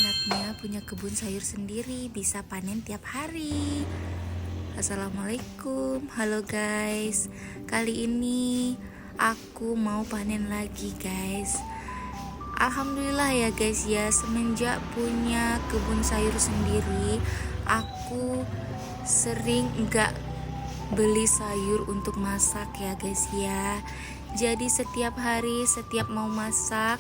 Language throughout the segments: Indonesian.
enaknya punya kebun sayur sendiri, bisa panen tiap hari. Assalamualaikum, halo guys. Kali ini aku mau panen lagi guys. Alhamdulillah ya guys ya, semenjak punya kebun sayur sendiri, aku sering nggak beli sayur untuk masak ya guys ya. Jadi setiap hari, setiap mau masak,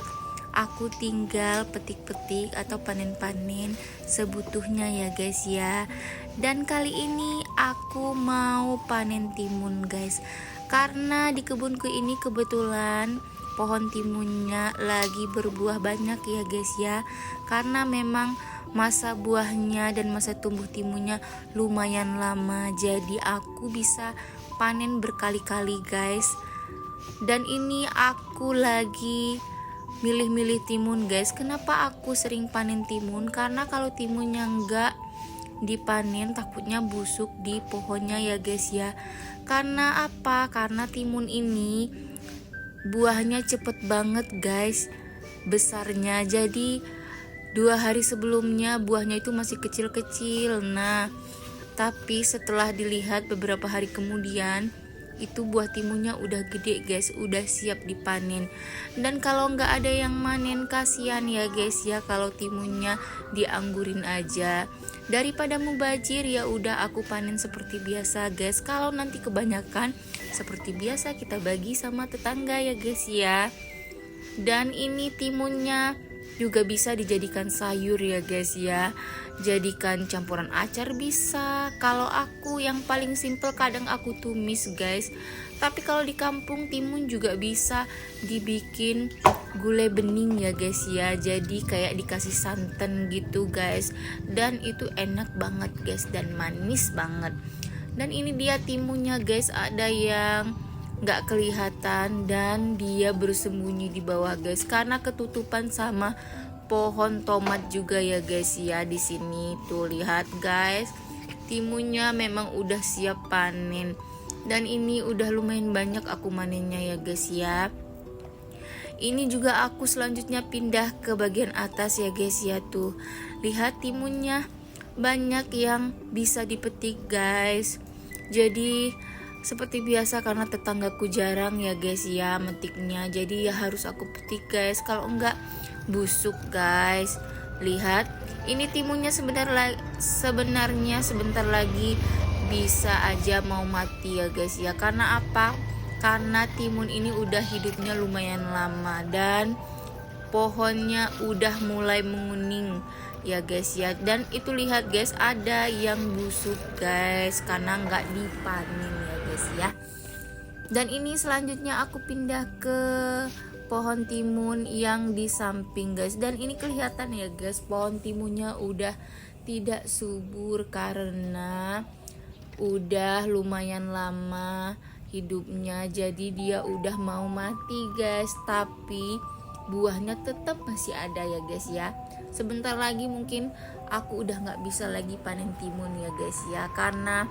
aku tinggal petik-petik atau panen-panen sebutuhnya ya guys ya. Dan kali ini aku mau panen timun guys, karena di kebunku ini kebetulan pohon timunnya lagi berbuah banyak ya guys ya. Karena memang masa buahnya dan masa tumbuh timunnya lumayan lama, jadi aku bisa panen berkali-kali guys. Dan ini aku lagi milih-milih timun guys. Kenapa aku sering panen timun? Karena kalau timunnya enggak dipanen takutnya busuk di pohonnya ya guys ya. Karena apa? Karena timun ini buahnya cepet banget guys besarnya. Jadi 2 hari sebelumnya buahnya itu masih kecil-kecil. Nah, tapi setelah dilihat beberapa hari kemudian, itu buah timunnya udah gede guys, udah siap dipanen. Dan kalau nggak ada yang manen, kasihan ya guys ya kalau timunnya dianggurin aja. Daripada mubazir, ya udah aku panen seperti biasa guys. Kalau nanti kebanyakan, seperti biasa kita bagi sama tetangga ya guys ya. Dan ini timunnya juga bisa dijadikan sayur ya guys ya. Jadikan campuran acar bisa. Kalau aku yang paling simple kadang aku tumis guys. Tapi kalau di kampung timun juga bisa dibikin gulai bening ya guys ya. Jadi kayak dikasih santan gitu guys. Dan itu enak banget guys dan manis banget. Dan ini dia timunnya guys, ada yang nggak kelihatan dan dia bersembunyi di bawah guys karena ketutupan sama pohon tomat juga ya guys ya. Di sini tuh lihat guys, timunnya memang udah siap panen dan ini udah lumayan banyak aku manennya ya guys ya. Ini juga aku selanjutnya pindah ke bagian atas ya guys ya. Tuh lihat timunnya banyak yang bisa dipetik guys. Jadi seperti biasa karena tetanggaku jarang ya guys ya metiknya, jadi ya harus aku petik guys, kalau enggak busuk guys. Lihat, ini timunnya sebenarnya sebentar lagi bisa aja mau mati ya guys ya. Karena apa? Karena timun ini udah hidupnya lumayan lama dan pohonnya udah mulai menguning ya guys ya. Dan itu lihat guys, ada yang busuk guys karena nggak dipanen ya guys ya. Dan ini selanjutnya aku pindah ke pohon timun yang di samping guys. Dan ini kelihatan ya guys, pohon timunnya udah tidak subur karena udah lumayan lama hidupnya, jadi dia udah mau mati guys. Tapi buahnya tetap masih ada ya guys ya. Sebentar lagi mungkin aku udah nggak bisa lagi panen timun ya guys ya, karena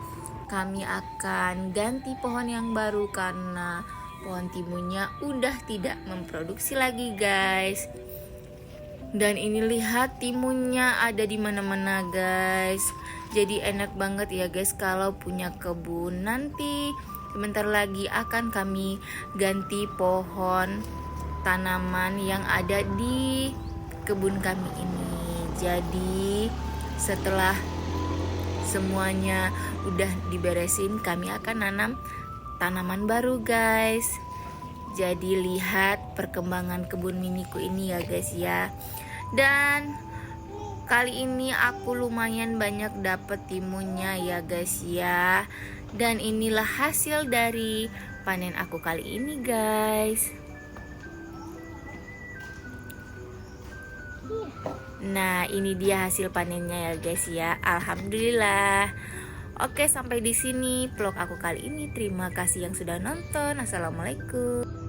kami akan ganti pohon yang baru karena pohon timunnya udah tidak memproduksi lagi guys. Dan ini lihat timunnya ada di mana-mana guys. Jadi enak banget ya guys kalau punya kebun. Nanti sebentar lagi akan kami ganti pohon tanaman yang ada di kebun kami ini. Jadi setelah semuanya udah diberesin, kami akan nanam tanaman baru guys. Jadi lihat perkembangan kebun miniku ini ya guys ya. Dan kali ini aku lumayan banyak dapet timunnya ya guys ya. Dan inilah hasil dari panen aku kali ini guys. Nah, ini dia hasil panennya ya guys ya. Alhamdulillah. Oke, sampai di sini vlog aku kali ini. Terima kasih yang sudah nonton. Assalamualaikum.